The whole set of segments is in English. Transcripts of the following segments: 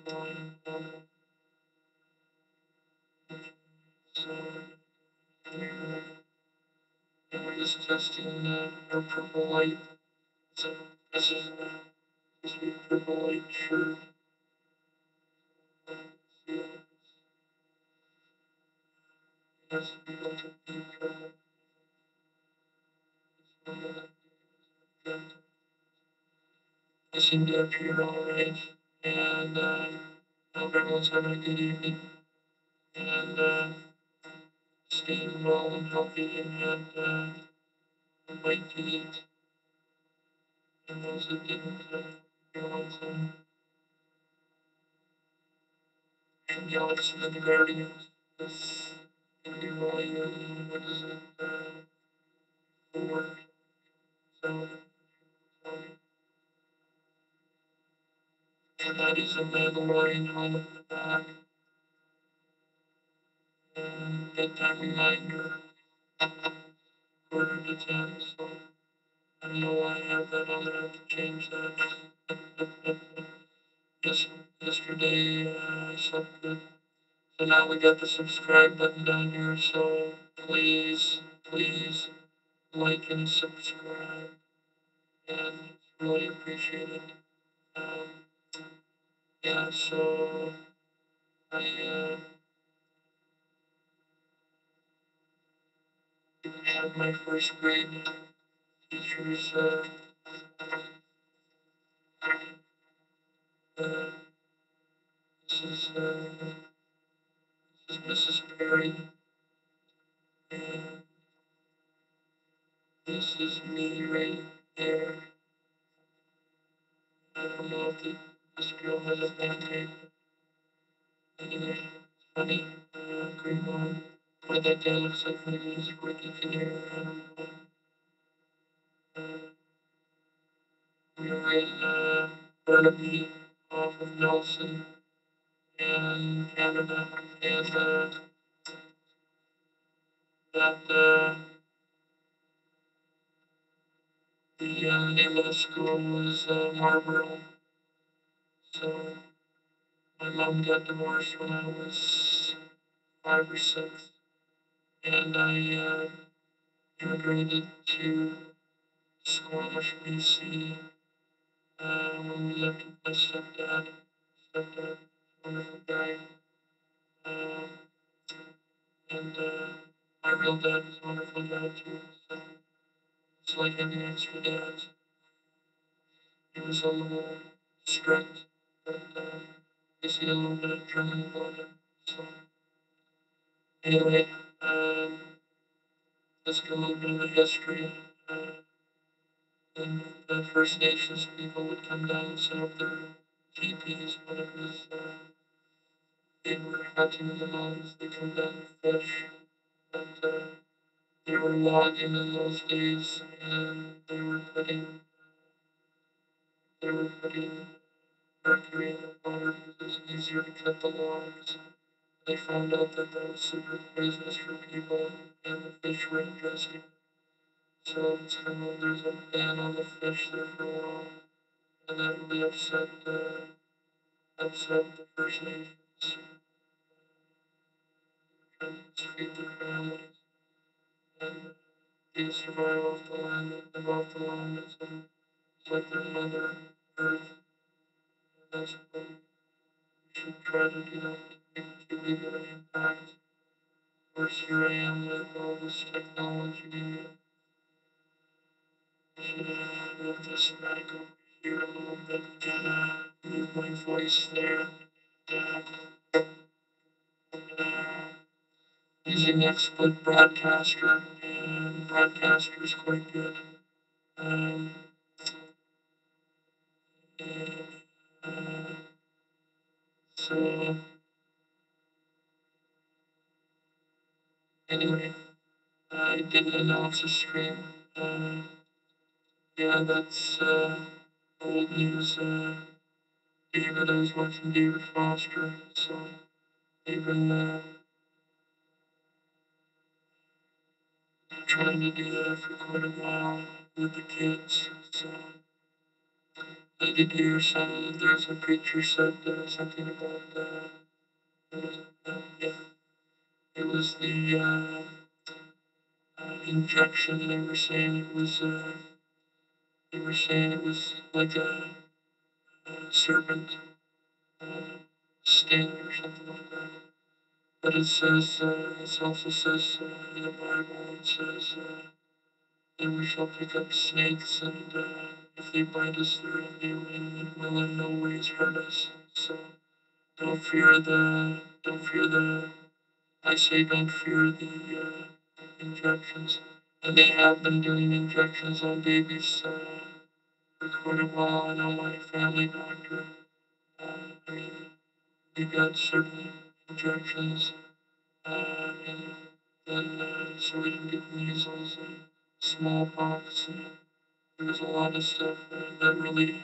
So we're just testing our purple light. So this is the purple light shirt. Yeah, that's the deep purple. They seem to appear all right. And I hope everyone's having a good evening. And staying well and healthy and bite to eat. And those that didn't, realize and Galaxy of the Guardians. It's going to be really, what is it, 4, so, and that is a Mandalorian helmet in the back. And bedtime reminder, 9:45, so I don't know why I have that on there, I have to change that. Yes, yesterday I slept good. So now we got the subscribe button down here, so please like and subscribe, and it's really appreciated. Um, yeah, so I had my first grade teachers. Uh, this is Mrs. Perry, and this is me right there. I don't know if this girl has a pancake. Anyway, funny. Green one. What that guy looks like maybe he's Ricky Kinnear. I don't know. Uh, we were in Burnaby off of Nelson and Canada. And that the name of the school was Marlborough. So my mom got divorced when I was 5 or 6, and I immigrated to Squamish, BC, when we lived with my stepdad. Stepdad, wonderful guy. Um, and my real dad was a wonderful guy too. So it's like having extra dads. He was a little strict, but you see a little bit of German blood. So anyway, let's get a little bit of the history. And the First Nations people would come down and set up their teepees when it was they were hunting in the mountains. They come down to fish, and they were logging in those days, and they were putting mercury in the water because it was easier to cut the logs. They found out that that was super poisonous for people, and the fish were ingesting. So it's kind of there's a ban on the fish there for a while, and that really upset the First Nations trying to feed their families and the survival of the land, live off the land. It's like their mother earth, and that's what we should try to do, to leave an impact. Of course, here I am with all this technology. I should move this back over here a little bit, move my voice there. Using XSplit Broadcaster, and Broadcaster is quite good. Um, and, uh, so anyway, I didn't announce a stream. Uh, yeah, that's old news. David, I was watching David Foster, so they've been trying to do that for quite a while with the kids. So did you hear some? There's a preacher said something about yeah, it was the injection. They were saying it was like a serpent uh, sting or something like that. But it also says in the Bible, it says that we shall pick up snakes, and if they bite us, it will in no ways hurt us. So don't fear don't fear I say don't fear the injections. And they have been doing injections on babies for quite a while. I know my family doctor. I mean, we got certain injections, and then so we didn't get measles and smallpox. And there was a lot of stuff that really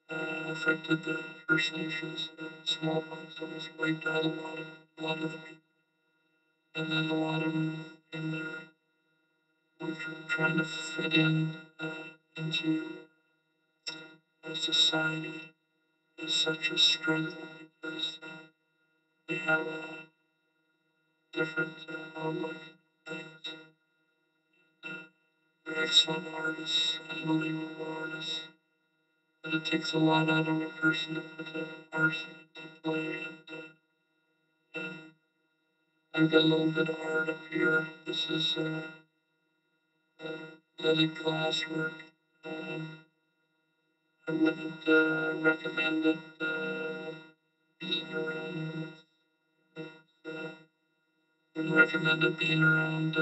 affected the First Nations. Smallpox almost wiped out a lot of the people, and then a lot of them in there were trying to fit in into a society is such a struggle because they have a different outlook on things. They're excellent artists, unbelievable artists, but it takes a lot out of a person to put the art into play. And I've got a little bit of art up here. This is leaded glass work. Um, I wouldn't recommend it being around. Uh, wouldn't recommend it being around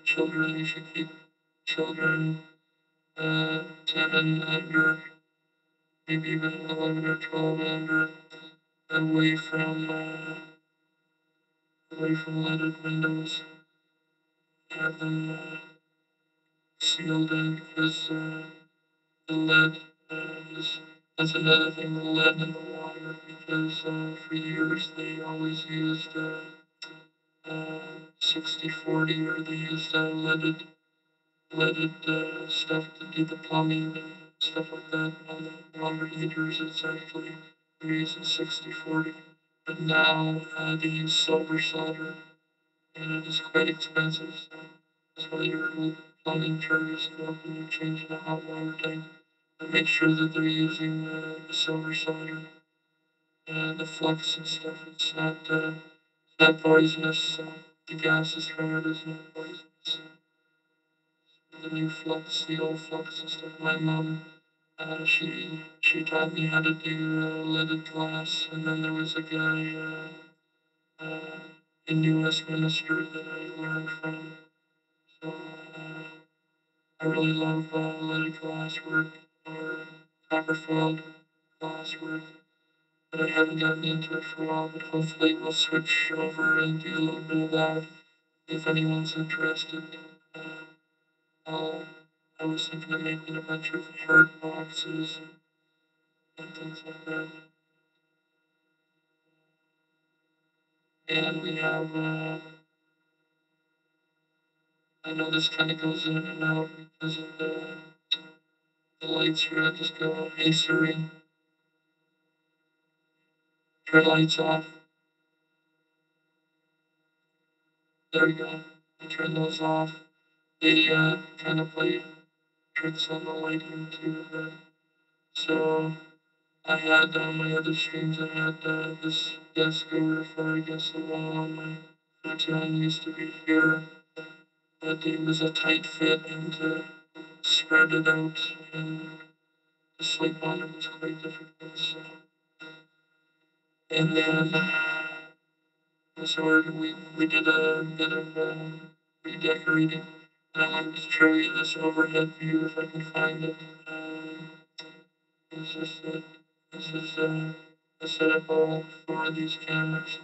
children. You should keep children 10 and under, maybe even 11 or 12 and under, away from leaded windows. Have them sealed in because the lead is that's another thing. The lead in the water because for years they always used 60/40 or they used leaded stuff to do the plumbing and stuff like that on the water heaters. It's actually they're using 60/40. But now they use silver solder, and it is quite expensive. So that's why your plumbing charges go up when you're changing a hot water tank. But make sure that they're using the silver solder and the flux and stuff. It's not poisonous. So the gases from it is not poisonous. The new flux, the old flux and stuff. My mom, she taught me how to do leaded glass, and then there was a guy in U. Westminster that I learned from. So I really love leaded glass work or copper foiled glass work, but I haven't gotten into it for a while. But hopefully we'll switch over and do a little bit of that if anyone's interested. Uh, I'll, I was thinking of making a bunch of heart boxes and things like that. And we have, I know this kind of goes in and out because of the lights here. I just go, hey Siri, turn lights off. There we go. I turn those off. They kind of play tricks on the lighting too. So I had on my other streams, I had this desk over far against the wall, and my futon used to be here, but it was a tight fit, and to spread it out and to sleep on it was quite difficult. So, and then so we did a bit of redecorating. And I wanted to show you this overhead view if I can find it. It's just that this is a setup all for these cameras.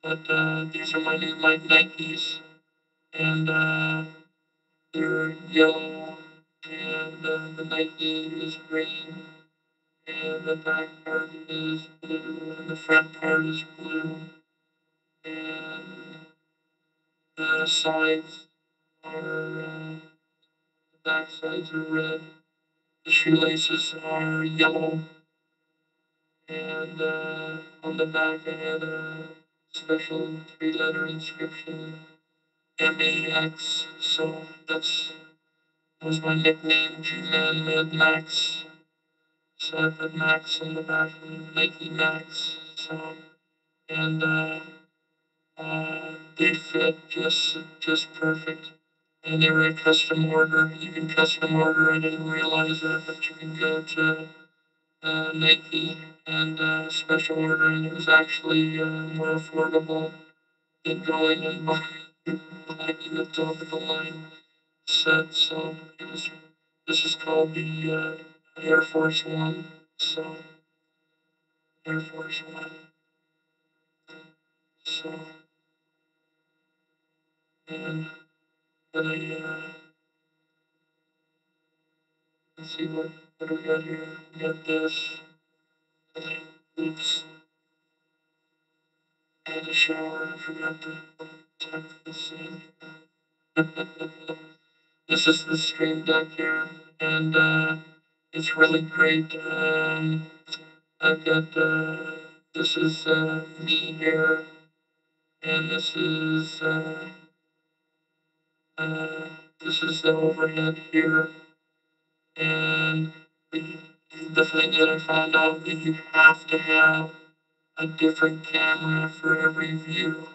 But these are my new Nikes, and they're yellow, and the Nike is green, and the back part is blue, and the front part is blue, and the sides are the back sides are red, The shoelaces are yellow, and on the back I had a special three-letter inscription, MAX. So that's was my nickname, G-Man Mad Max. So I put Max on the back of Nike Max. So and they fit just perfect. And they were a custom order. You can custom order. I didn't realize that, but you can go to Nike and special order, and it was actually more affordable than going and buying the top of the line set. So it was. This is called the Air Force One. So Air Force One. So and then let's see what do we got here. We got this. Oops. I had a shower. I forgot to tuck this in. This is the Stream Deck here, and it's really great. I've got this is me here, and uh, this is the overhead here, and the, the thing that I found out that you have to have a different camera for every view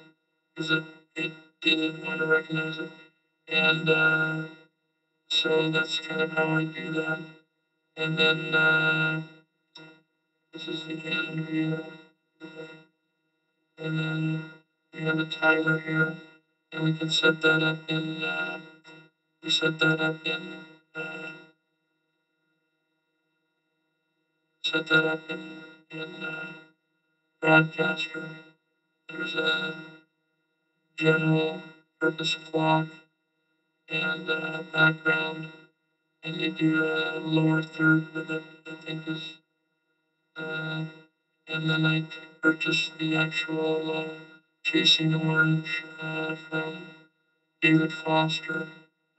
because it didn't want to recognize it, and so that's kind of how I do that. And then this is the end here, and then we have a timer here, and we can set that up in we set that up in uh, set that up in broadcaster. There's a general purpose clock and background, and you do a lower third with it. I think is uh, and then I purchased the actual Chasing Orange from David Foster.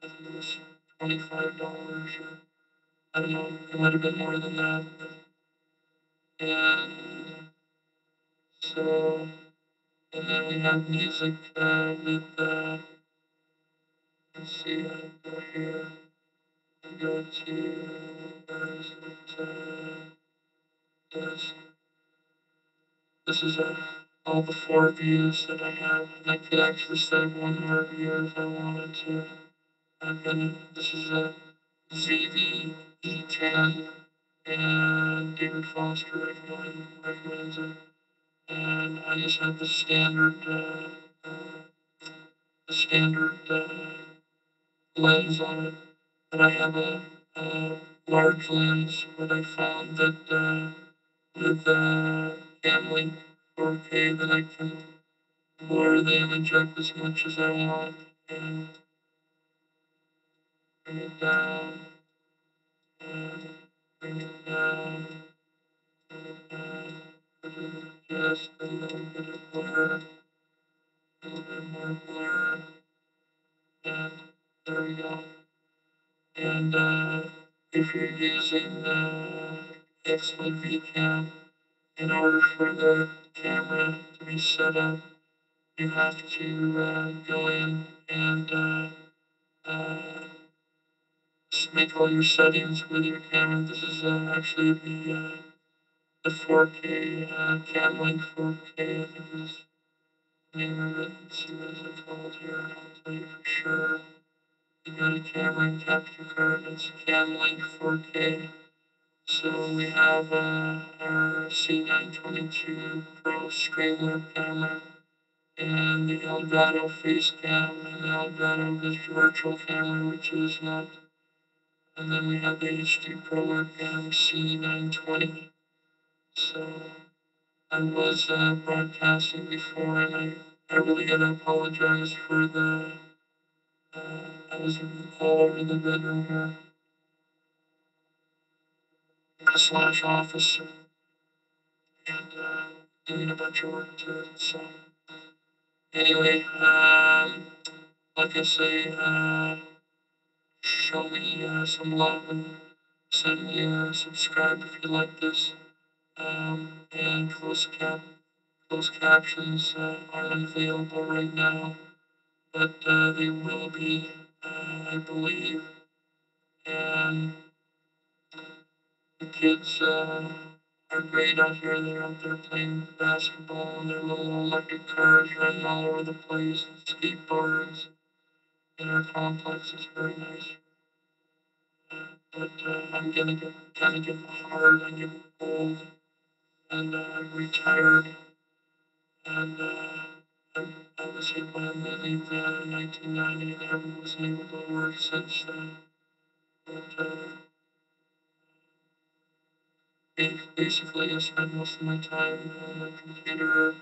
I think it was $25 or I don't know, it might have been more than that. And so, and then we have music with, let's see, I go here, I go to, where is it? Yes, this is all the four views that I have. And I could actually set up one more view if I wanted to. This is a ZV E10, and David Foster recommends it. And I just have the standard lens on it. But I have a large lens, but I found that with Camlink 4K that I can blur the image up as much as I want and bring it down and bring it down, bring it down, put in just a little bit of blur, a little bit more blur, and there we go. And if you're using XSplit VCam, in order for the camera to be set up, you have to go in and uh, make all your settings with your camera. This is actually the 4K Camlink 4K, I think is the name of it. Let's see what is it called here. I'll tell you for sure. You got a camera and capture card. It's Camlink 4K. So we have our C922 Pro Streamlab camera and the Elgato Face Cam and the Elgato Virtual Camera, which is not. And then we have the HD Pro Webcam C920. So I was broadcasting before, and I really got to apologize for I was all over the bedroom here, slash office, and doing a bunch of work to it. So anyway, like I say, show me some love and send me a subscribe if you like this. And closed captions aren't available right now, but they will be, I believe. And the kids are great out here. They're out there playing basketball in their little electric cars, running all over the place, skateboards. And our complex is very nice. But I'm kind of getting hard. I'm getting old and retired. And I was hit by a meteor in 1990 and haven't was able to work since then. But basically, I spend most of my time on my computer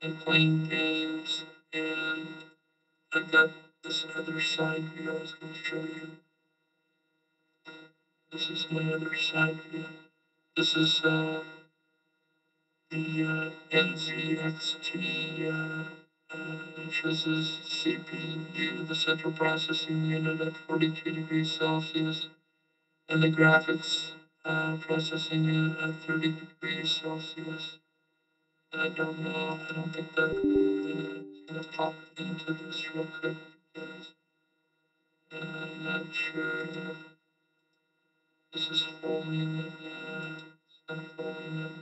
and playing games. And I've got this other side view I was going to show you. This is my other side view. This is the NZXT, which is CPU, the central processing unit at 42 degrees Celsius, and the graphics processing unit at 30 degrees Celsius. And I don't think that I'm going to pop into this real quick because I'm not sure if this is holding it. Yeah, it's not holding it.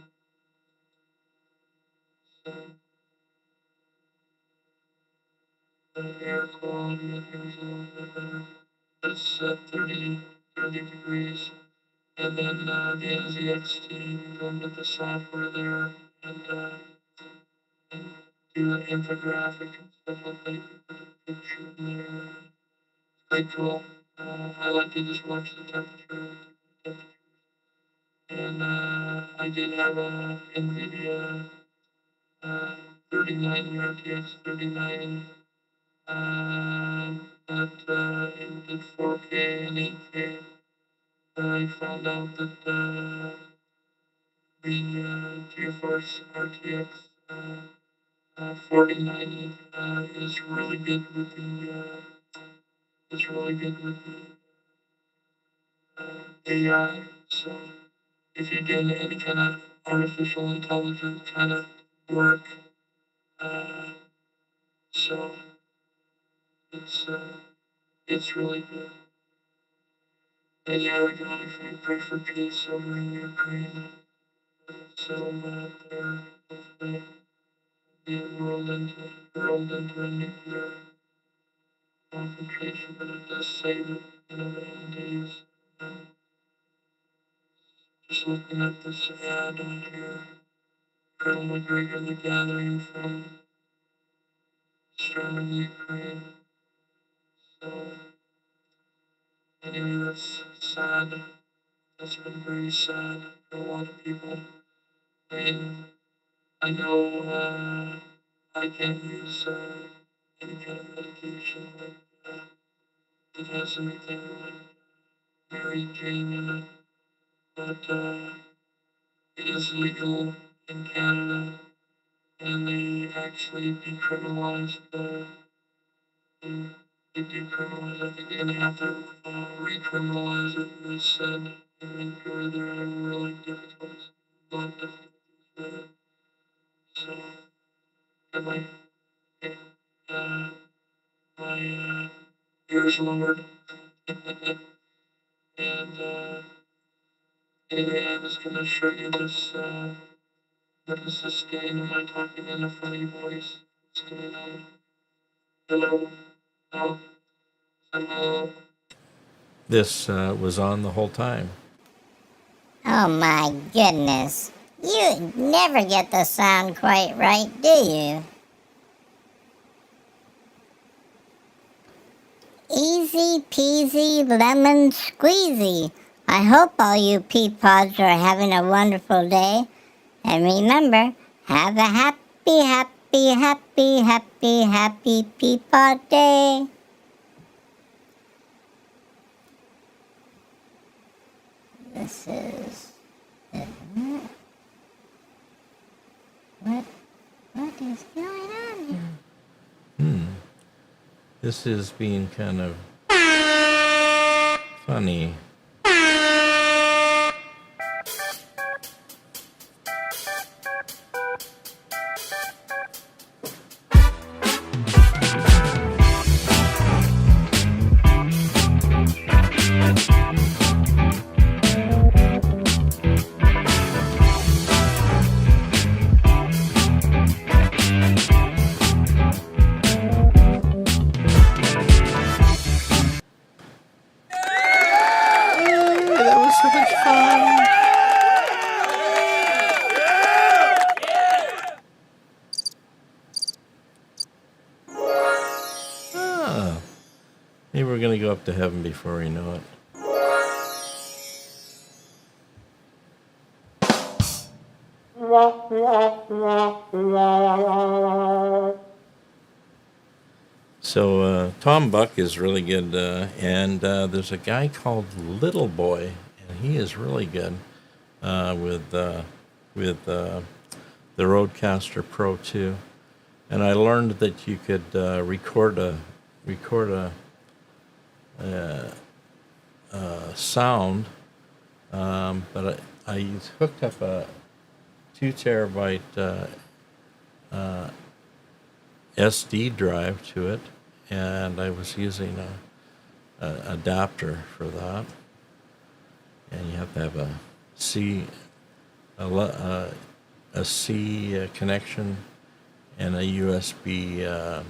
So the air quality I think is a little bit better. But it's at 30 degrees. And then the NZXT, you can go into the software there and do an infographic and stuff like that. You can put a picture in there. It's quite cool. I like to just watch the temperature. And I did have a NVIDIA 3090 RTX 3090, but it did 4K and 8K. I found out that the GeForce RTX 4090 is really good with the AI. So if you're doing any kind of artificial intelligence kind of work, uh, so it's uh, it's really good. And yeah, we can only pray for peace over in Ukraine. So there, hopefully, be rolled into a nuclear confrontation, but it does say that, the end days. Just looking at this ad on here, Colonel McGregor, the gathering from storming Ukraine. So anyway, that's sad. That's been very sad for a lot of people. I mean, I know I can't use any kind of medication that has anything like Mary Jane in it, but it is legal in Canada, and they actually decriminalized they, they decriminalized. I think they're gonna have to recriminalize it. They said in Vancouver they're having really difficulties, a lot of difficulties with it. So got uh, my ears lowered, and anyway, I was gonna show you this. What is this game? Am I talking in a funny voice? What's going on? Hello? Oh, hello? This was on the whole time. Oh my goodness. You never get the sound quite right, do you? Easy peasy lemon squeezy. I hope all you peapods are having a wonderful day. And remember, have a happy, happy, happy, happy, happy peapod day. This is... What is going on here? This is being kind of funny. Maybe we're going to go up to heaven before we know it. So Tom Buck is really good, and there's a guy called Little Boy, and he is really good with the Rodecaster Pro 2. And I learned that you could record a sound, but I hooked up a 2 terabyte SD drive to it, and I was using a adapter for that. And you have to have a C connection and a USB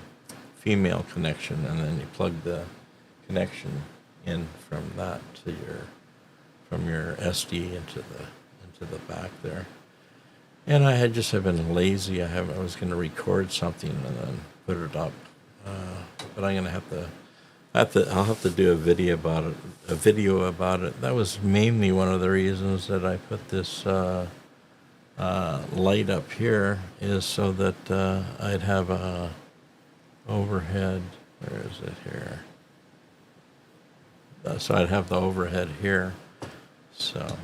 female connection, and then you plug the connection in from that to from your SD into the back there. And I had just been lazy. I was going to record something and then put it up, but I'm going to I'll have to do a video about it. That was mainly one of the reasons that I put this light up here, is so that I'd have a overhead. Where is it here? So I'd have the overhead here. So,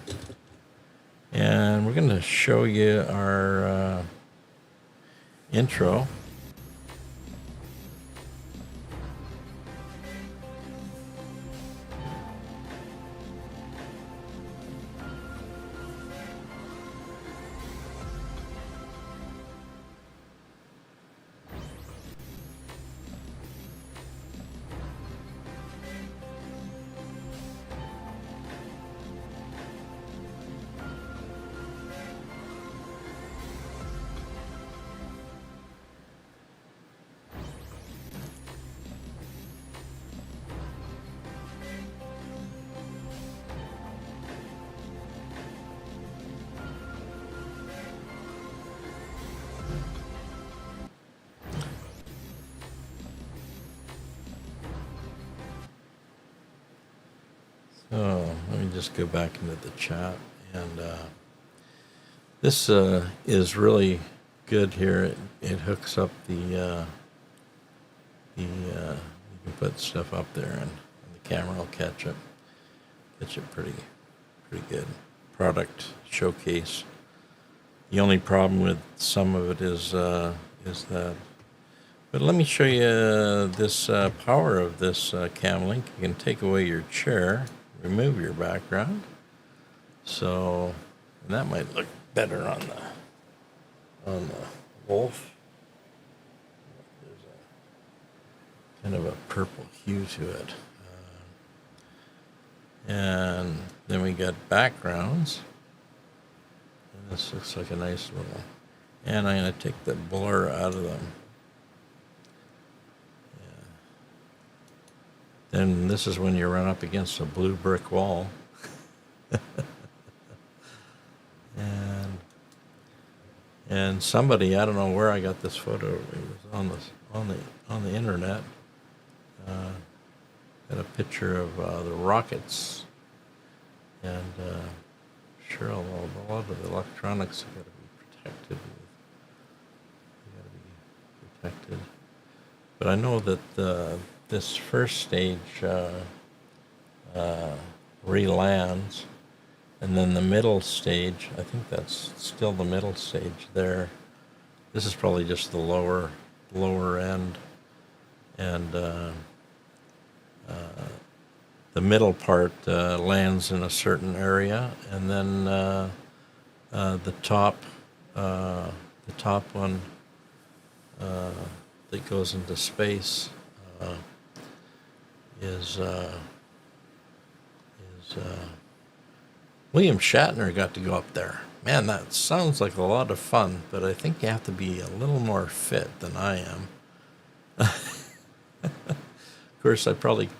and we're going to show you our intro. So let me just go back into the chat, and this is really good here. It hooks up you can put stuff up there, and the camera will catch it pretty good. Product showcase. The only problem with some of it is that. But let me show you this power of this Cam Link. You can take away your chair, remove your background. So, and that might look better on the Wolf. There's kind of a purple hue to it. And then we got backgrounds. And this looks like a nice little. And I'm going to take the blur out of them. Then this is when you run up against a blue brick wall. and somebody, I don't know where I got this photo. It was on the internet. Got a picture of the rockets, and sure, a lot of the electronics have got to be protected. But I know that this first stage re-lands, and then the middle stage, I think that's still the middle stage there. This is probably just the lower end, and the middle part lands in a certain area, and then the top one that goes into space is William Shatner got to go up there. Man, that sounds like a lot of fun, but I think you have to be a little more fit than I am. Of course, I'd probably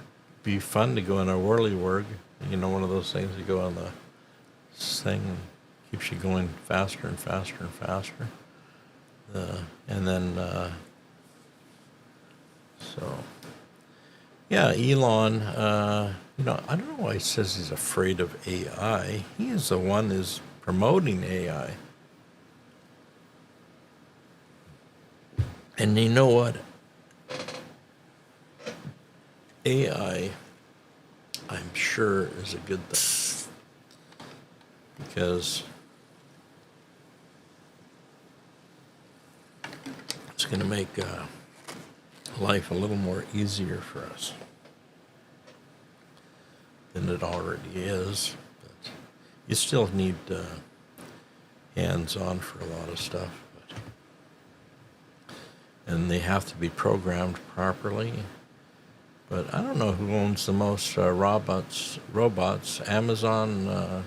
be fun to go on a whirlywurg, one of those things you go on the thing and keeps you going faster and faster and faster. And then, Yeah, Elon, I don't know why he says he's afraid of AI. He is the one who's promoting AI. And you know what? AI, I'm sure, is a good thing because it's going to make life a little more easier for us than it already is. But you still need hands-on for a lot of stuff. And they have to be programmed properly. But I don't know who owns the most robots. Amazon,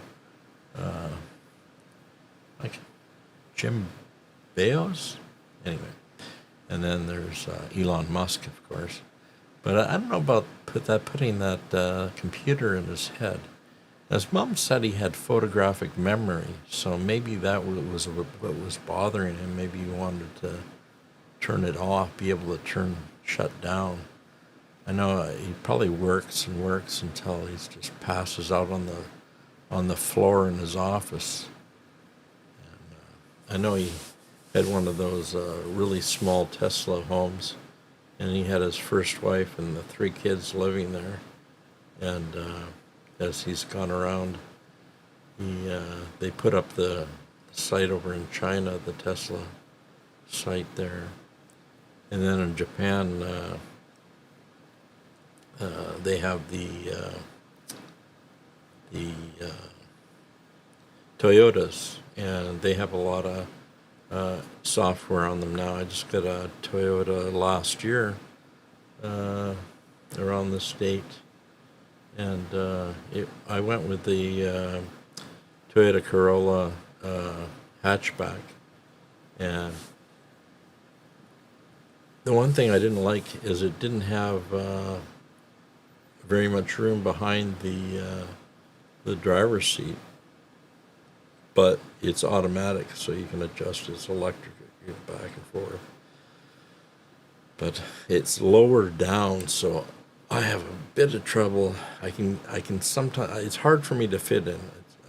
like Jim Bezos? Anyway. And then there's Elon Musk, of course. But I don't know about putting that computer in his head. His mom said he had photographic memory, so maybe that was what was bothering him. Maybe he wanted to turn it off, be able to shut down. I know he probably works and works until he just passes out on the floor in his office. And I know he had one of those really small Tesla homes, and he had his first wife and the 3 kids living there. And as he's gone around, they put up the site over in China, the Tesla site there, and then in Japan they have the Toyotas, and they have a lot of software on them now. I just got a Toyota last year around this date, and I went with the Toyota Corolla hatchback, and the one thing I didn't like is it didn't have very much room behind the driver's seat, but it's automatic, so you can adjust its electric back and forth. But it's lower down, so I have a bit of trouble. I can sometimes, it's hard for me to fit in.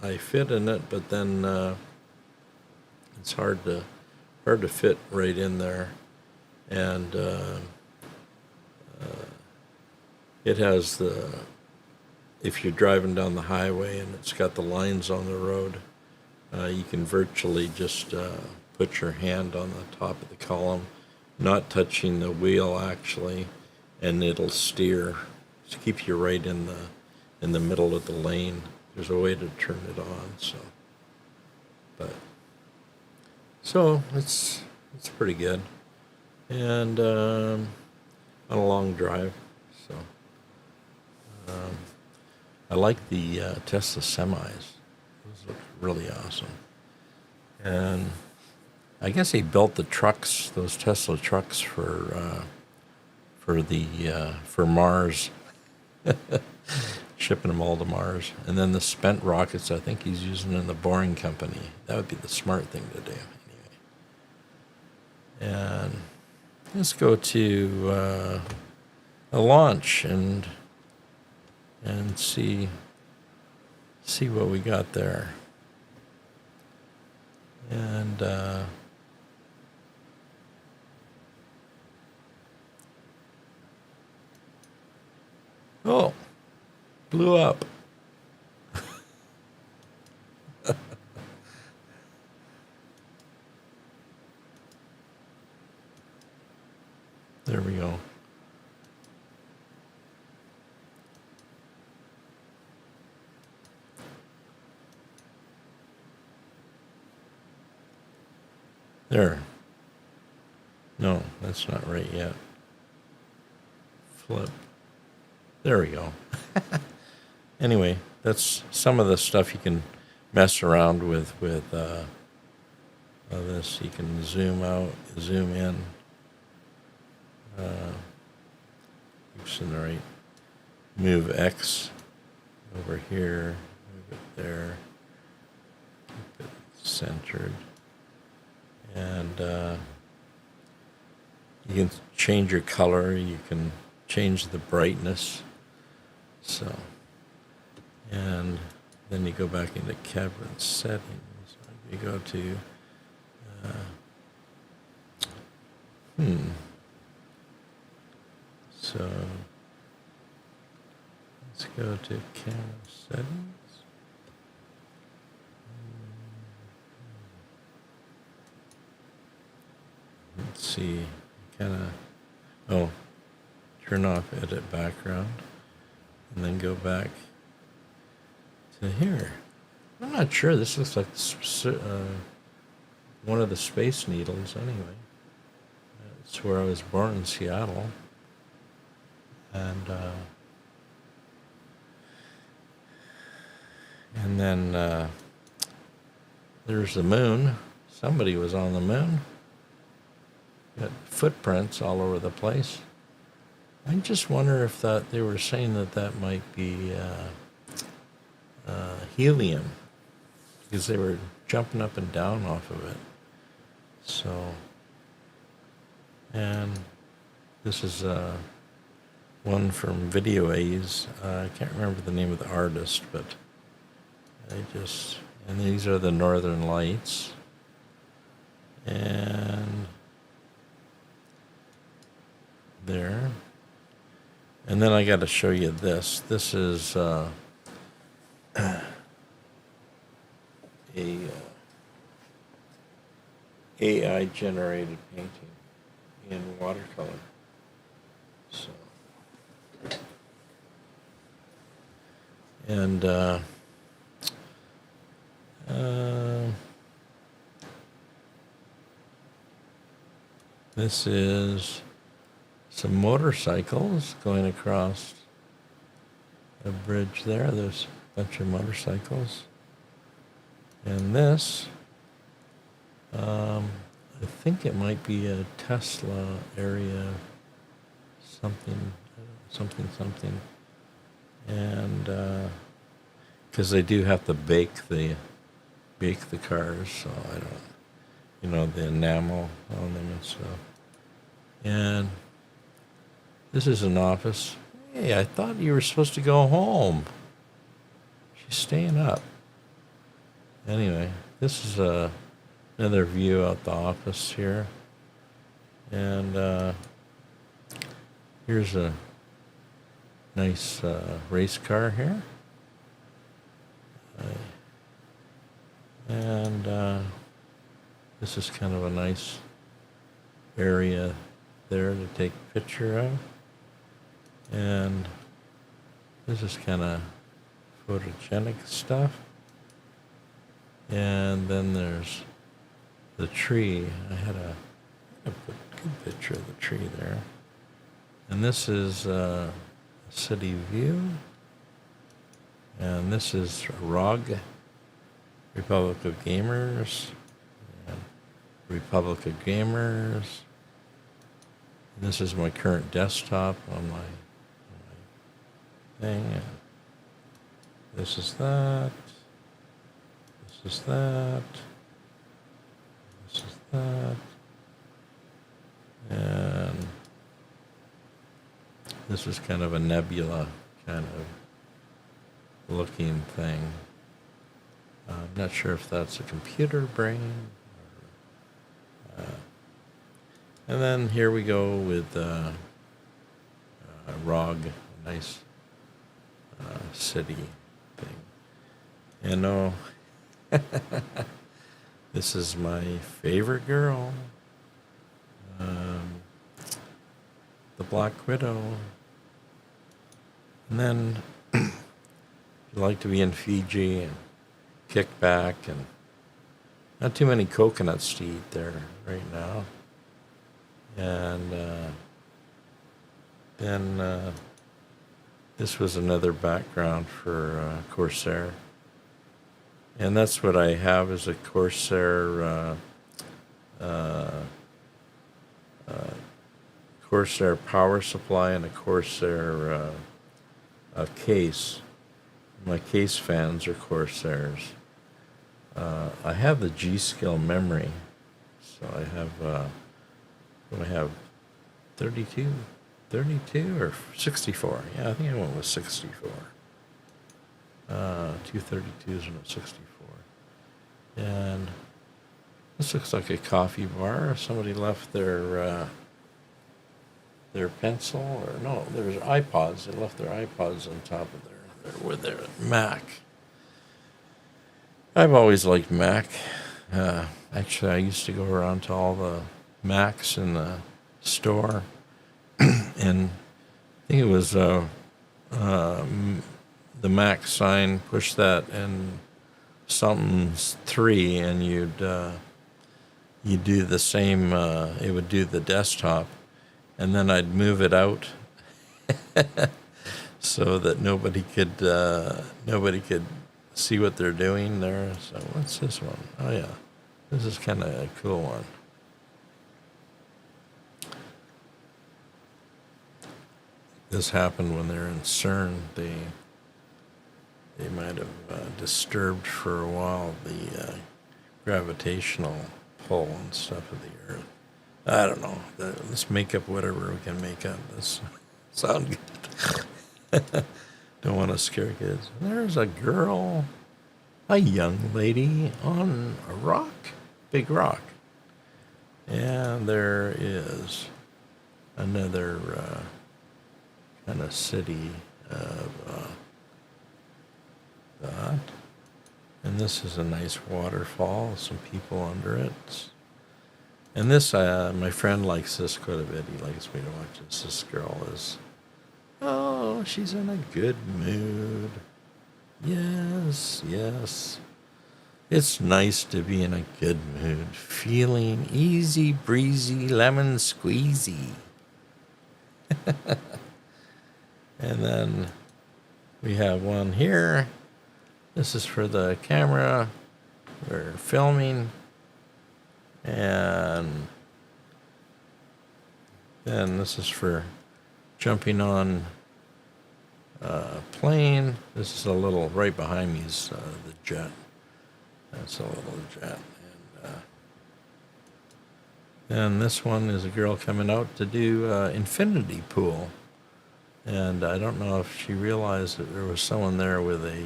I fit in it, but then it's hard to fit right in there. And it has if you're driving down the highway and it's got the lines on the road, you can virtually just put your hand on the top of the column, not touching the wheel actually, and it'll steer to keep you right in the middle of the lane. There's a way to turn it on, so it's pretty good, and on a long drive. So I like the Tesla semis. Those look really awesome. And I guess he built the trucks, those Tesla trucks, for Mars, shipping them all to Mars. And then the spent rockets, I think he's using in the Boring Company. That would be the smart thing to do, anyway. And let's go to a launch and see what we got there. And oh, blew up. There we go. There. No, that's not right yet. Flip. There we go. Anyway, that's some of the stuff you can mess around with this. You can zoom out, zoom in. Keeps in the right. Move X over here. Move it there. Keep it centered. And you can change your color. You can change the brightness. So, and then you go back into camera settings. You go to, so let's go to camera settings. Let's see, kind of, turn off edit background, and then go back to here. I'm not sure, this looks like one of the Space Needles anyway. It's where I was born in Seattle. And then there's the moon. Somebody was on the moon. Got footprints all over the place. I just wonder if they were saying that might be helium, because they were jumping up and down off of it. So, and this is one from Video A's. I can't remember the name of the artist, but and these are the Northern Lights. And there. And then I got to show you this. This is a AI generated painting in watercolor. So, and this is some motorcycles going across a bridge there. There's a bunch of motorcycles. And this, I think it might be a Tesla area, something. And because they do have to bake the cars, so I don't, the enamel on them and stuff. And this is an office. Hey, I thought you were supposed to go home. She's staying up. Anyway, this is another view out the office here. And here's a nice race car here. And this is kind of a nice area there to take a picture of. And this is kind of photogenic stuff. And then there's the tree. I put a good picture of the tree there. And this is city view. And this is ROG, Republic of Gamers. Republic of Gamers. And this is my current desktop on my thing. And this is that. This is that. This is that. And this is kind of a nebula kind of looking thing. I'm not sure if that's a computer brain. And then here we go with ROG, a nice city thing. And this is my favorite girl, the Black Widow. And then you like to be in Fiji and kick back, and not too many coconuts to eat there right now. And then this was another background for Corsair. And that's what I have, is a Corsair Corsair power supply and a Corsair case. My case fans are Corsairs. I have the G-Skill memory, so I have 32 32 or 64. Yeah, I think I went with 64. 232s and a 64. And this looks like a coffee bar. Somebody left their pencil, or no, there was iPods. They left their iPods on top of their Mac. I've always liked Mac. Actually, I used to go around to all the Macs in the store, and I think it was the Mac sign. Push that and something's 3, and you'd do the same. It would do the desktop, and then I'd move it out so that nobody could see what they're doing there. So what's this one? Oh yeah, this is kind of a cool one. This happened when they're in CERN. They might have disturbed for a while the gravitational pull and stuff of the Earth. I don't know. Let's make up whatever we can make up. This sound good. Don't want to scare kids. There's a girl, a young lady on a rock, big rock. And there is another kind of city of that. And this is a nice waterfall, some people under it. And this, my friend likes this quite a bit. He likes me to watch this. This girl is, oh, she's in a good mood. Yes, yes. It's nice to be in a good mood, feeling easy breezy, lemon squeezy. And then we have one here. This is for the camera. We're filming. And then this is for jumping on a plane. This is a little, right behind me is the jet. That's a little jet. And this one is a girl coming out to do infinity pool. And I don't know if she realized that there was someone there with a,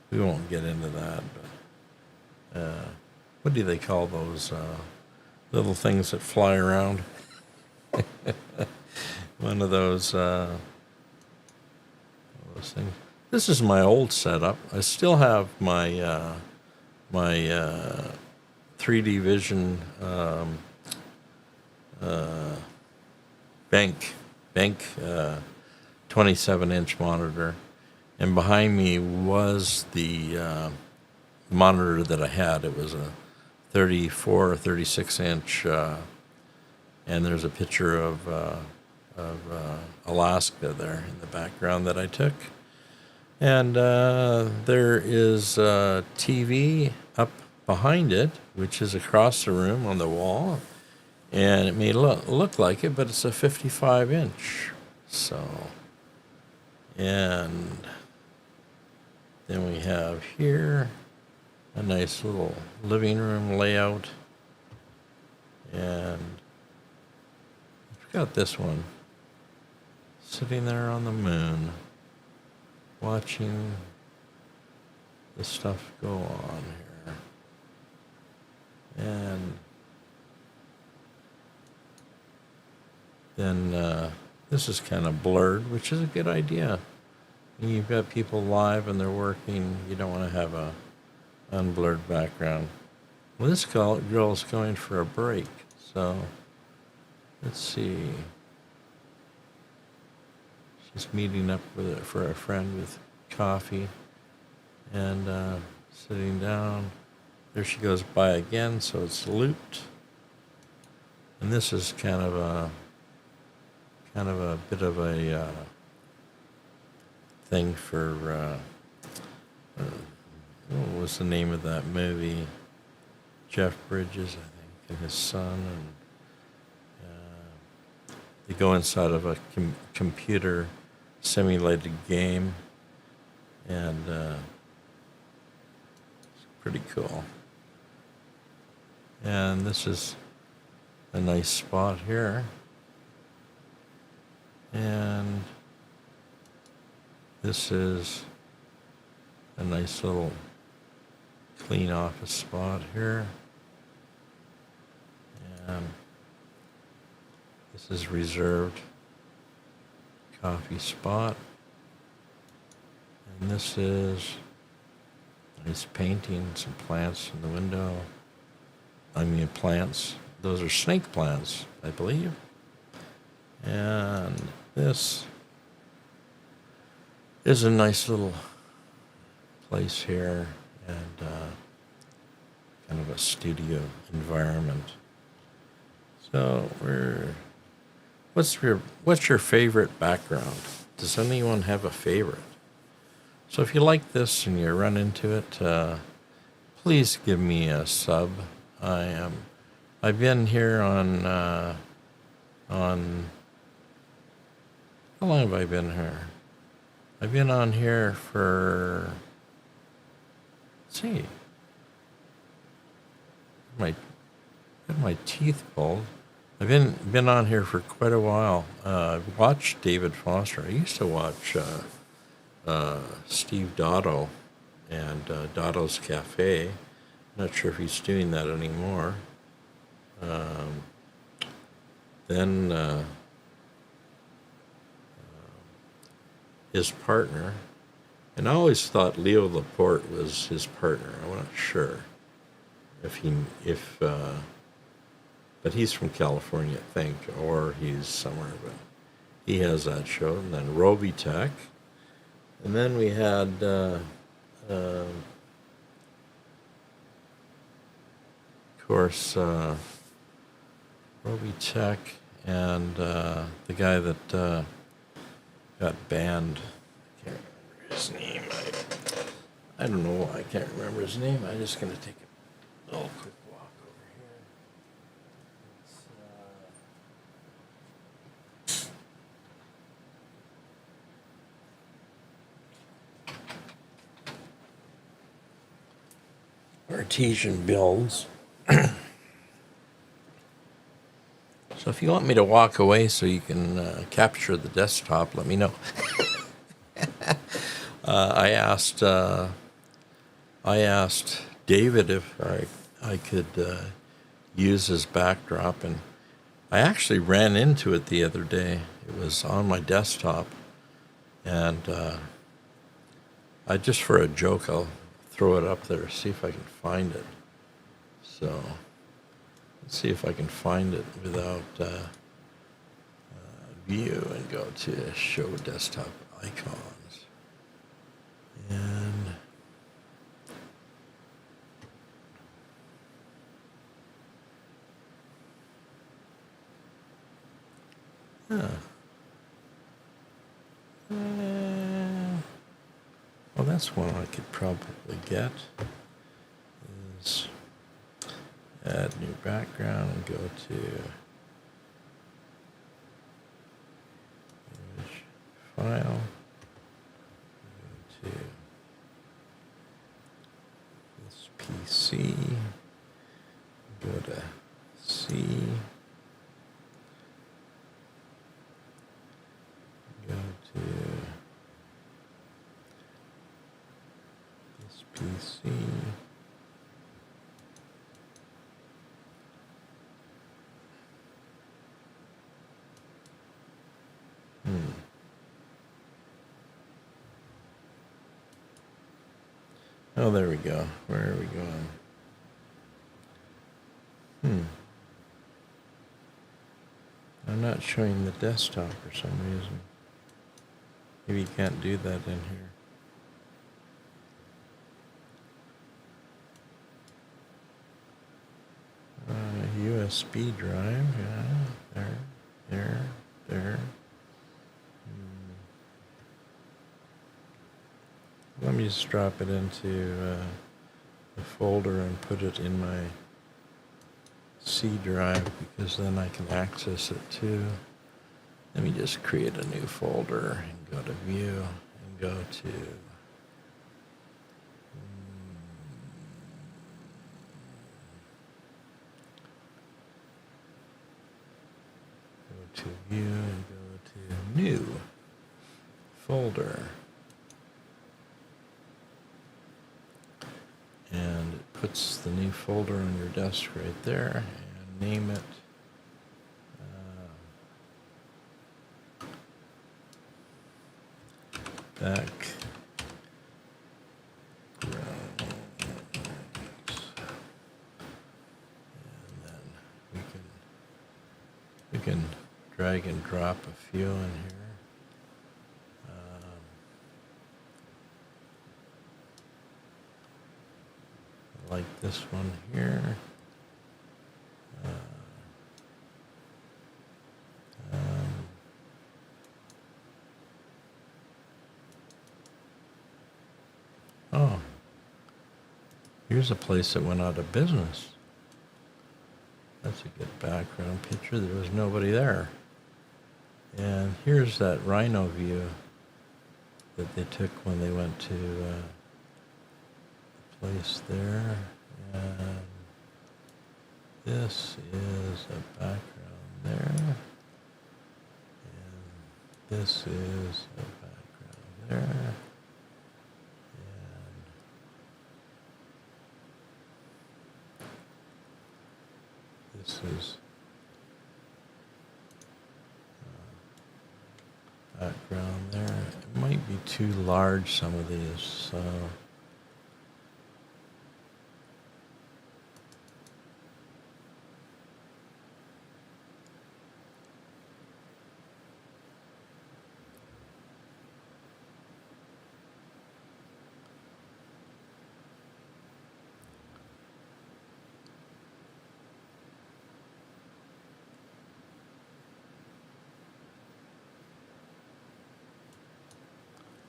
we won't get into that, but what do they call those little things that fly around? One of those things. This is my old setup. I still have my my 3D Vision bank 27-inch monitor, and behind me was the monitor that I had. It was a 34 or 36-inch, and there's a picture of Alaska there in the background that I took. And there is a TV up behind it, which is across the room on the wall. And it may look like it, but it's a 55-inch. So, and then we have here a nice little living room layout. And we've got this one sitting there on the moon, watching the stuff go on here. And then this is kind of blurred, which is a good idea. When you've got people live and they're working, you don't want to have a unblurred background. Well, this girl is going for a break, so let's see. She's meeting up for a friend with coffee and sitting down. There she goes by again, so it's looped. And this is kind of a bit of a thing for what was the name of that movie? Jeff Bridges, I think, and his son, and they go inside of a computer simulated game, and it's pretty cool. And this is a nice spot here. And this is a nice little clean office spot here. And this is reserved coffee spot. And this is nice painting, some plants in the window. I mean plants. Those are snake plants, I believe. And this is a nice little place here, and kind of a studio environment. So what's your favorite background? Does anyone have a favorite? So if you like this and you run into it, please give me a sub. I've been here on how long have I been here? I've been on here for, let's see, my teeth pulled. I've been on here for quite a while. I've watched David Foster. I used to watch Steve Dotto and Dotto's Cafe. Not sure if he's doing that anymore. Then his partner, and I always thought Leo Laporte was his partner. I'm not sure but he's from California, I think, or he's somewhere. But he has that show, and then Robitech, and then we had of course Robitech and the guy that got banned. I can't remember his name. I don't know why I can't remember his name. I'm just going to take a little quick walk over here. Artesian Builds. So if you want me to walk away so you can capture the desktop, let me know. I asked David if I could use his backdrop, and I actually ran into it the other day. It was on my desktop, and I just for a joke I'll throw it up there, see if I can find it. So let's see if I can find it without view and go to show desktop icons. And well, that's one I could probably get. Is add new background and go to image file. Go to this PC. Go to C. Go to this PC. Oh, there we go. Where are we going? I'm not showing the desktop for some reason. Maybe you can't do that in here. USB drive, yeah, there. Let me just drop it into a folder and put it in my C drive, because then I can access it too. Let me just create a new folder and go to View and go to View and go to new folder. And it puts the new folder on your desk right there, and name it backgrounds. And then we can drag and drop a few in here. Like this one here. Oh, here's a place that went out of business. That's a good background picture. There was nobody there. And here's that rhino view that they took when they went to the place there. And this is a background there. And this is a background there. And this is background there. It might be too large, some of these, so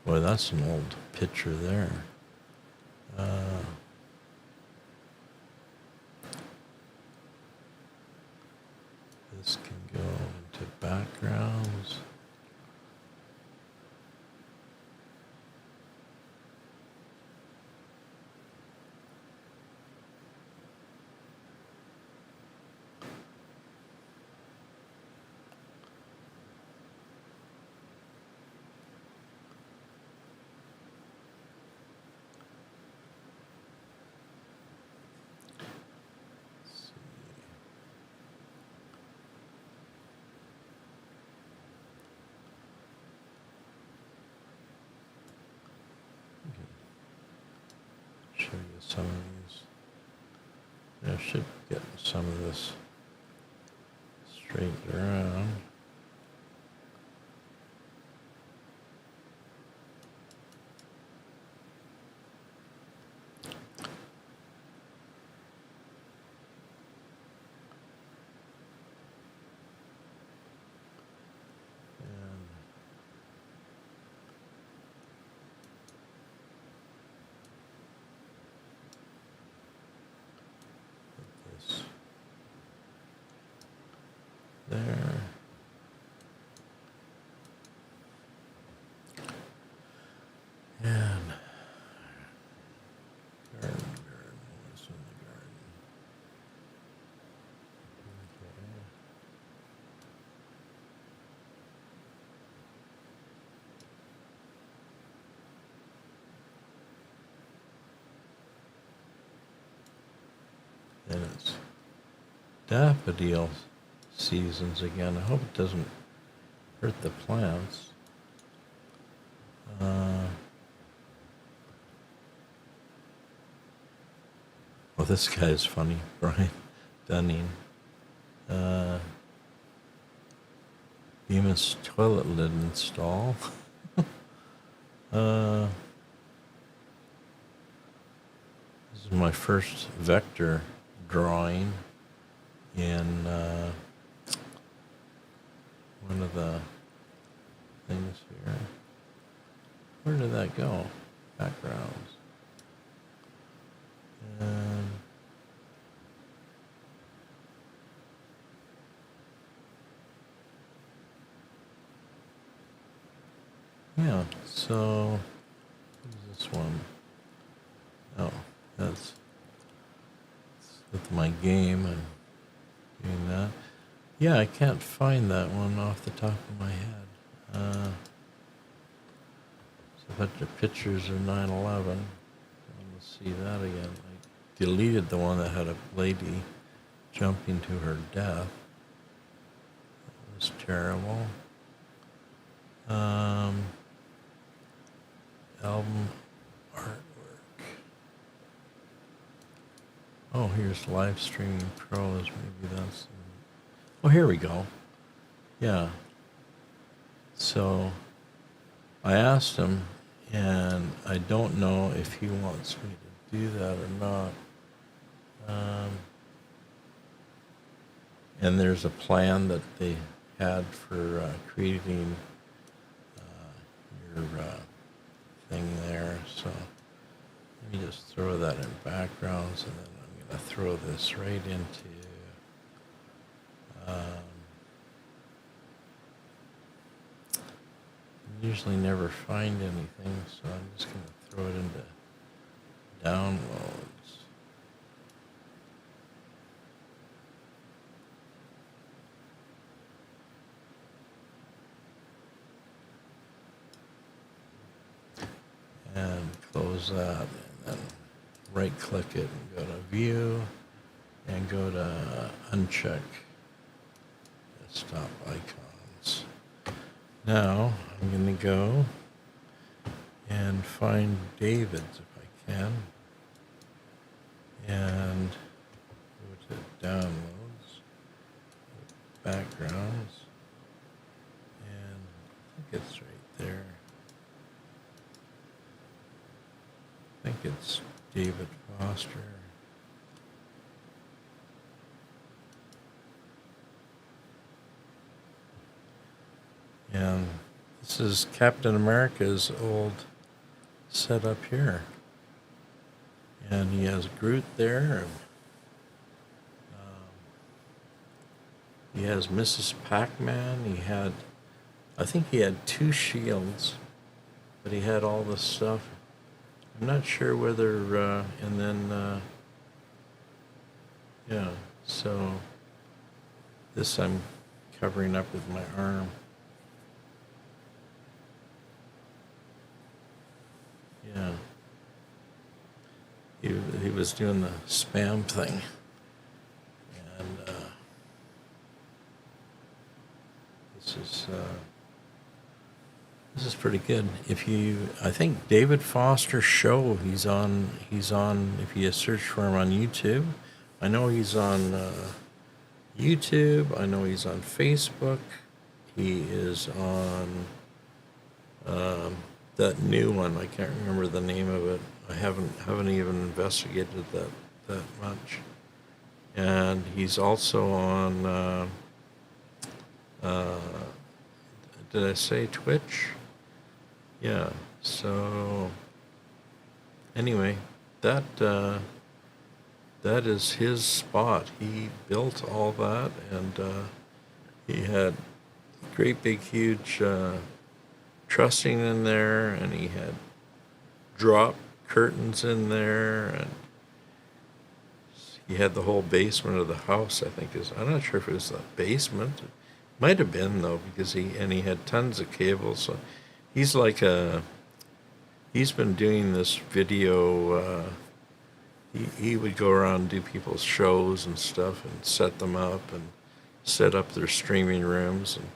boy, that's an old picture there. This can go into backgrounds. Show you some of these. I should get some of this straight around. There. And garden, what's in the garden? Okay. And it's daffodils seasons again. I hope it doesn't hurt the plants. Well, this guy is funny, Brian Dunning. Bemis toilet lid install. This is my first vector drawing in one of the things here. Where did that go? Backgrounds. And yeah, so what is this one? Oh, that's with my game and doing that. Yeah, I can't find that one off the top of my head. It's a bunch of pictures of 9/11. Let's see that again. I deleted the one that had a lady jumping to her death. That was terrible. Album artwork. Oh, here's live streaming pros. Maybe that's. Oh, here we go. Yeah. So I asked him, and I don't know if he wants me to do that or not. And there's a plan that they had for creating your thing there. So let me just throw that in backgrounds, and then I'm going to throw this right into usually never find anything, so I'm just going to throw it into downloads. And close that, and then right click it and go to view and go to uncheck desktop icons. Now I'm going to go and find David's if I can, and go to downloads, backgrounds, and I think it's right there. I think it's David Foster. And this is Captain America's old setup here. And he has Groot there. And, he has Mrs. Pac-Man. I think he had 2 shields, but he had all this stuff. I'm not sure whether, and then, yeah, so this I'm covering up with my arm. Yeah. He was doing the spam thing. And this is pretty good. I think David Foster Show, he's on, if you search for him on YouTube. I know he's on YouTube. I know he's on Facebook. He is on that new one. I can't remember the name of it. I haven't even investigated that much. And he's also on. Did I say Twitch? Yeah. So anyway, that is his spot. He built all that, and he had great big huge trussing in there, and he had drop curtains in there, and he had the whole basement of the house. I'm not sure if it was the basement. It might have been though, because he had tons of cables. So he's been doing this video. He would go around and do people's shows and stuff and set them up and set up their streaming rooms. And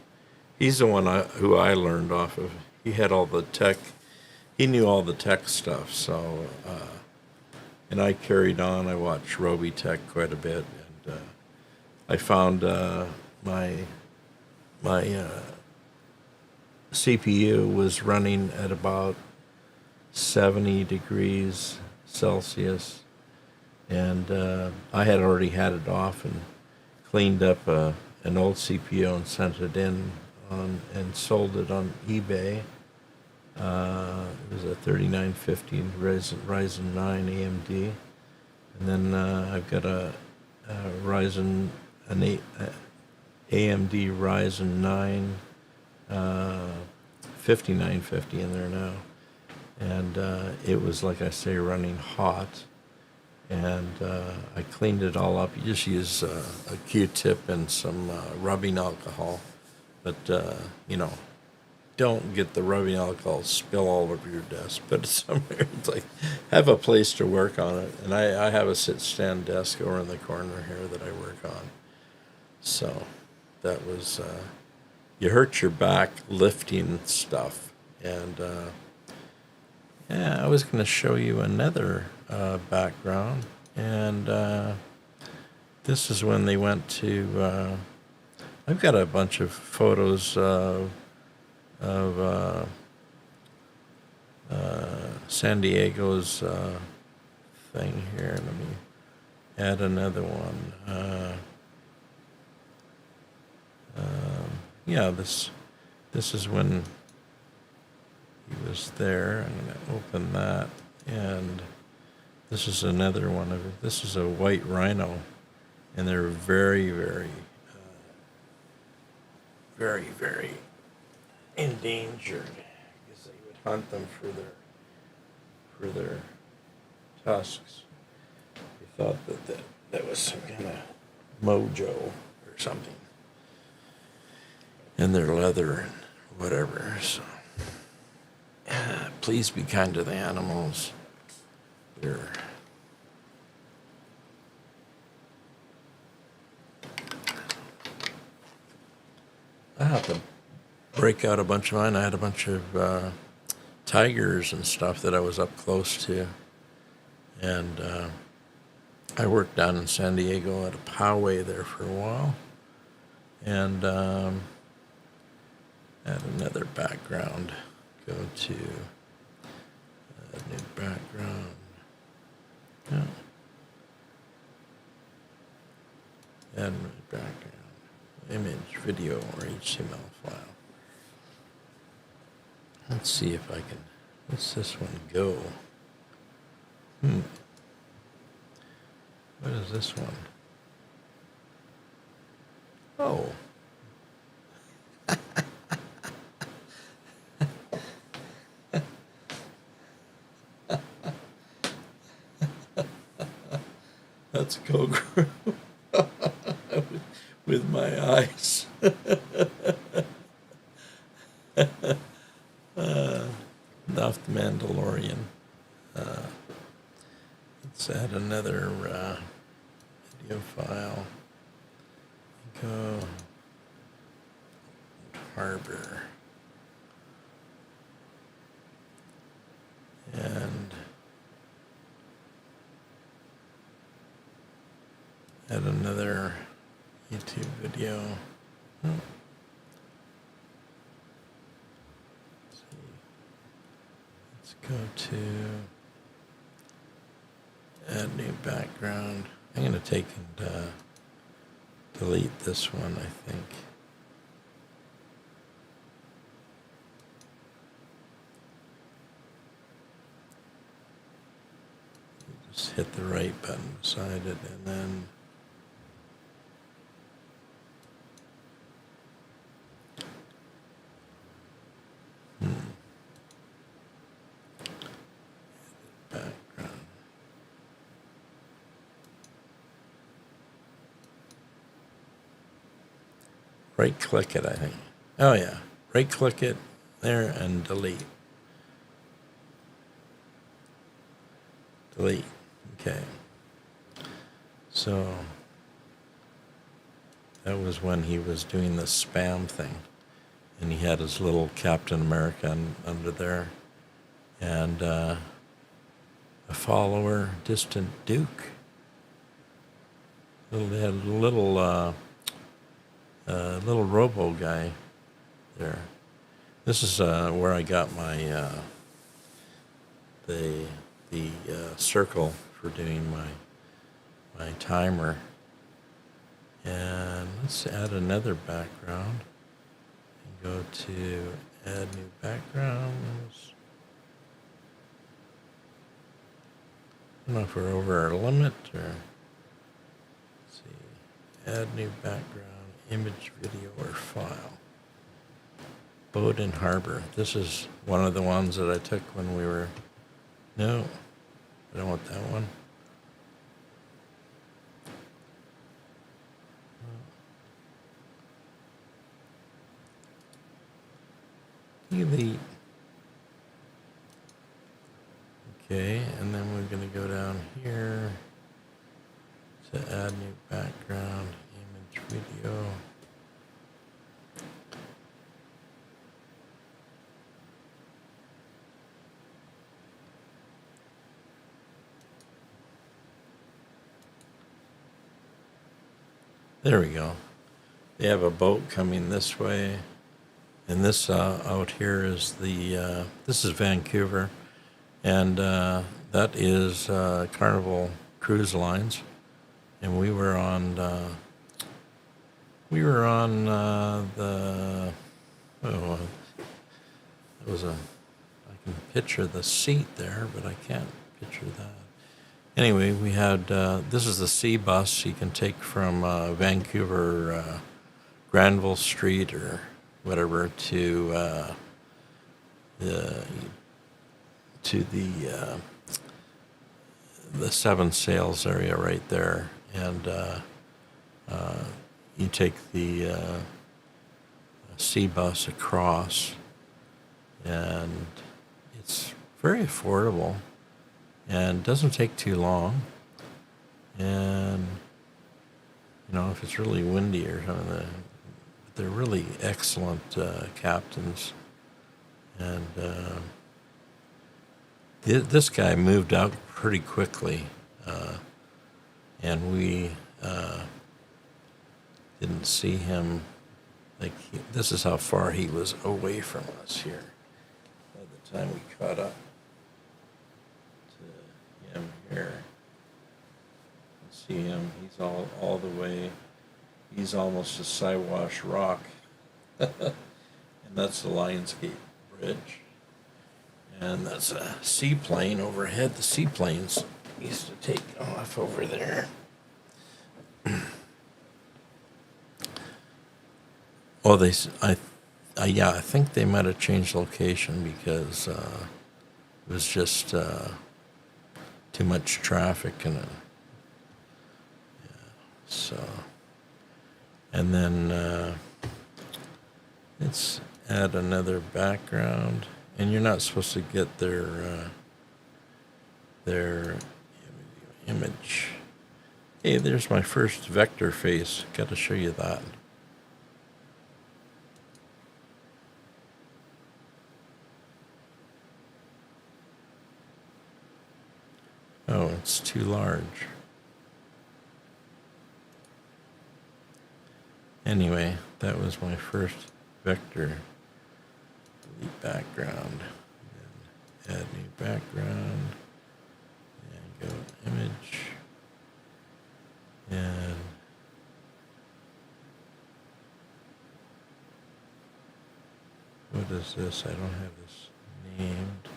he's the one who I learned off of. He had all the tech. He knew all the tech stuff. So, and I carried on. I watched Robitech quite a bit, and I found my CPU was running at about 70 degrees Celsius, and I had already had it off and cleaned up an old CPU and sent it in and sold it on eBay. It was a 3950 Ryzen 9 AMD, and then I've got an AMD Ryzen 9 5950 in there now, and it was, like I say, running hot, and I cleaned it all up. You just use a Q-tip and some rubbing alcohol, but don't get the rubbing alcohol spill all over your desk, but somewhere it's like have a place to work on it. And I have a sit-stand desk over in the corner here that I work on. So that was, you hurt your back lifting stuff. And yeah, I was going to show you another background. And this is when they went to, I've got a bunch of photos of San Diego's thing here. Let me add another one. Yeah, this is when he was there. I'm going to open that, and this is another one of it. This is a white rhino, and they're very, very, very endangered because they would hunt them for their tusks. They thought that was some kind of mojo or something in their leather and whatever. So please be kind to the animals. They're I have to break out a bunch of mine. I had a bunch of tigers and stuff that I was up close to. And I worked down in San Diego at a Poway there for a while. And add another background. Go to new background. Yeah. Add new background. Image, video, or HTML file. Let's see if I can. Let's this one go. What is this one? Oh. That's Gogoro with my eyes. Off the Mandalorian. Let's add another video file. Go Harbor. And add another YouTube video. Oh. Let's go to add new background. I'm going to take and delete this one, I think. Just hit the right button beside it and then background. Right click it, I think. Oh yeah, right click it there and delete. Delete. Okay. So that was when he was doing the spam thing, and he had his little Captain America under there, and a follower, Distant Duke. They had a little robo guy there. This is where I got my the circle for doing my timer. And let's add another background and go to add new backgrounds. I don't know if we're over our limit or let's see. Add new background, image, video, or file. Bowdoin Harbor. This is one of the ones that I took when we were. No, I don't want that one. Elite. Okay, and then we're going to go down here to add new background, image, video. There we go. They have a boat coming this way, and this out here is the this is Vancouver, and that is Carnival Cruise Lines, and we were on the oh, it was a I can picture the seat there, but I can't picture that. Anyway, we had this is the C bus you can take from Vancouver Granville Street or whatever the to the Seven Sails area right there, and you take the C bus across, and it's very affordable and doesn't take too long. And you know, if it's really windy or something, they're really excellent captains. And this guy moved out pretty quickly, and we didn't see him. Like this is how far he was away from us here by the time we caught up to him here. See him, he's all the way, he's almost a Siwash Rock. And that's the Lionsgate Bridge. And that's a seaplane overhead. The seaplanes used to take off over there. Oh, I think they might have changed location because it was just too much traffic and so, and then let's add another background. And you're not supposed to get their image. Hey, there's my first vector face. Got to show you that. Oh, it's too large. Anyway, that was my first vector. Delete background. And add new background. And go image. And what is this? I don't have this named.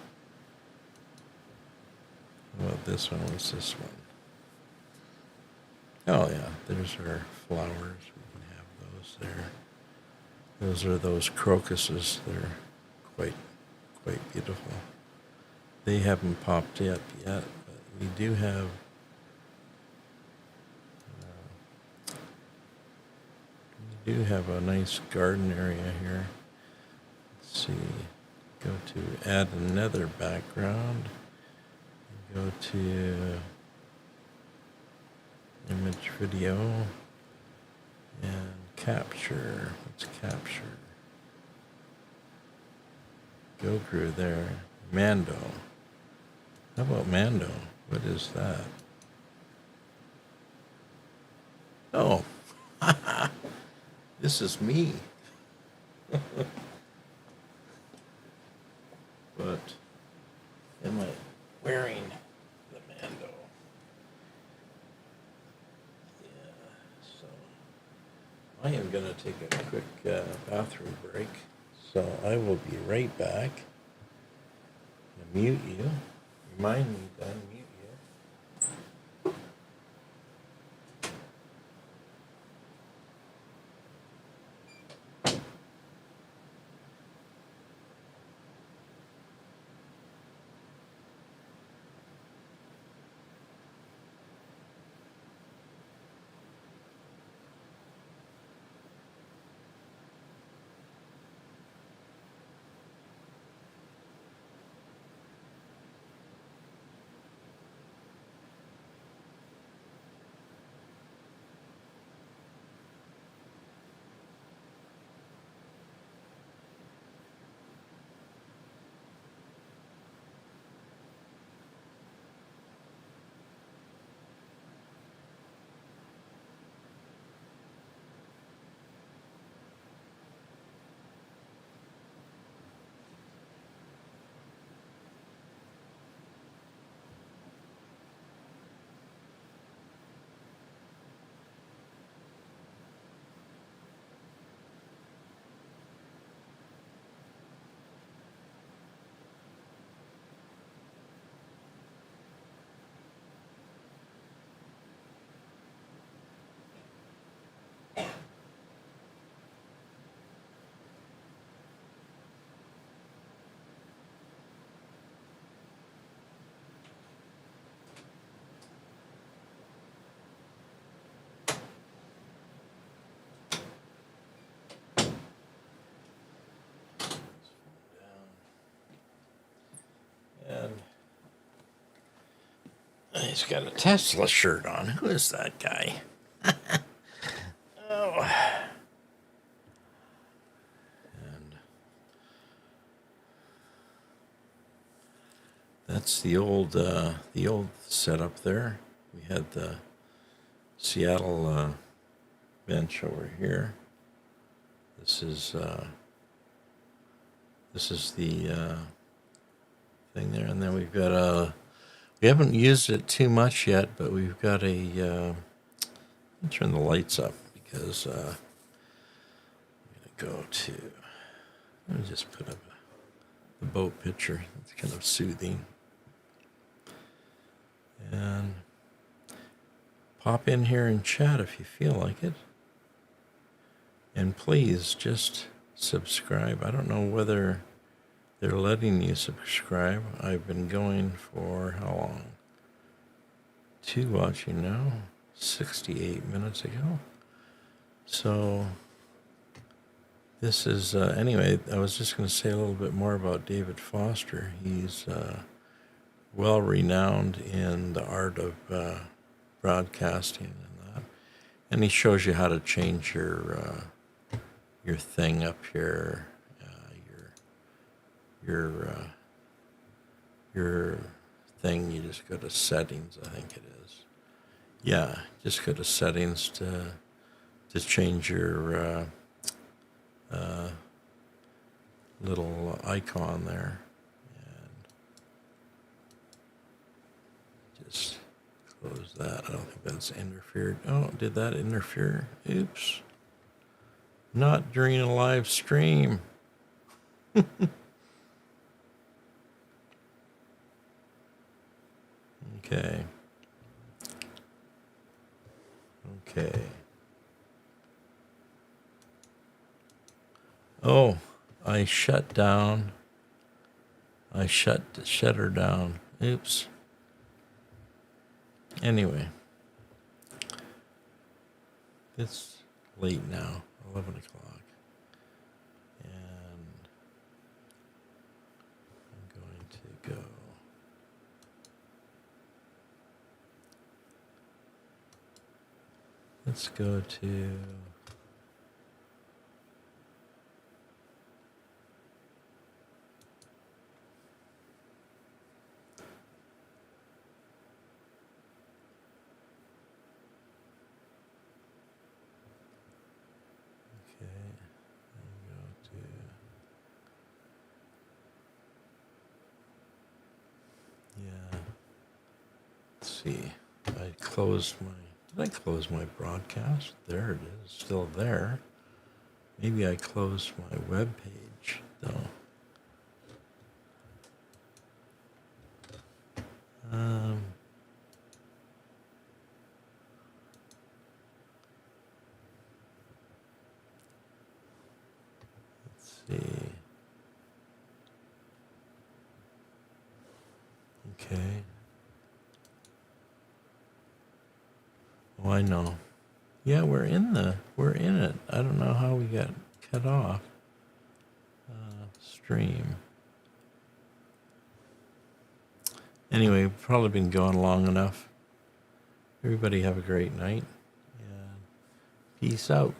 Well, this one was this one. Oh yeah, there's our flowers. We can have those there. Those are those crocuses. They're quite beautiful. They haven't popped up yet, but we do have a nice garden area here. Let's see. Go to add another background. Go to image, video, and capture. Let's capture. GoPro there. Mando. How about Mando? What is that? Oh, this is me. But am I wearing the Mando? Yeah, so I am going to take a quick bathroom break. So I will be right back. I'll mute you. Remind me to unmute you. He's got a Tesla shirt on. Who is that guy? Oh. And that's the old setup there. We had the Seattle bench over here. This is the thing there, and then we've got we haven't used it too much yet, but we've got a. Let me turn the lights up because I'm gonna go to. Let me just put up the boat picture. It's kind of soothing. And pop in here and chat if you feel like it. And please just subscribe. I don't know whether they're letting you subscribe. I've been going for how long? 2 watching now, 68 minutes ago. So this is, anyway, I was just going to say a little bit more about David Foster. He's well renowned in the art of broadcasting and that. And he shows you how to change your thing up here, your thing. You just go to settings, I think it is. Yeah, just go to settings to change your little icon there, and just close that. I don't think that's interfered. Oh, did that interfere? Oops. Not during a live stream. Okay. Oh, I shut her down. Oops. Anyway. It's late now, 11 o'clock. And I'm going to go. Let's go to. See, did I close my broadcast? There it is, still there. Maybe I closed my web page, though. Let's see. Okay. Oh, I know. Yeah, we're in it. I don't know how we got cut off. Stream. Anyway, we've probably been going long enough. Everybody have a great night. And peace out.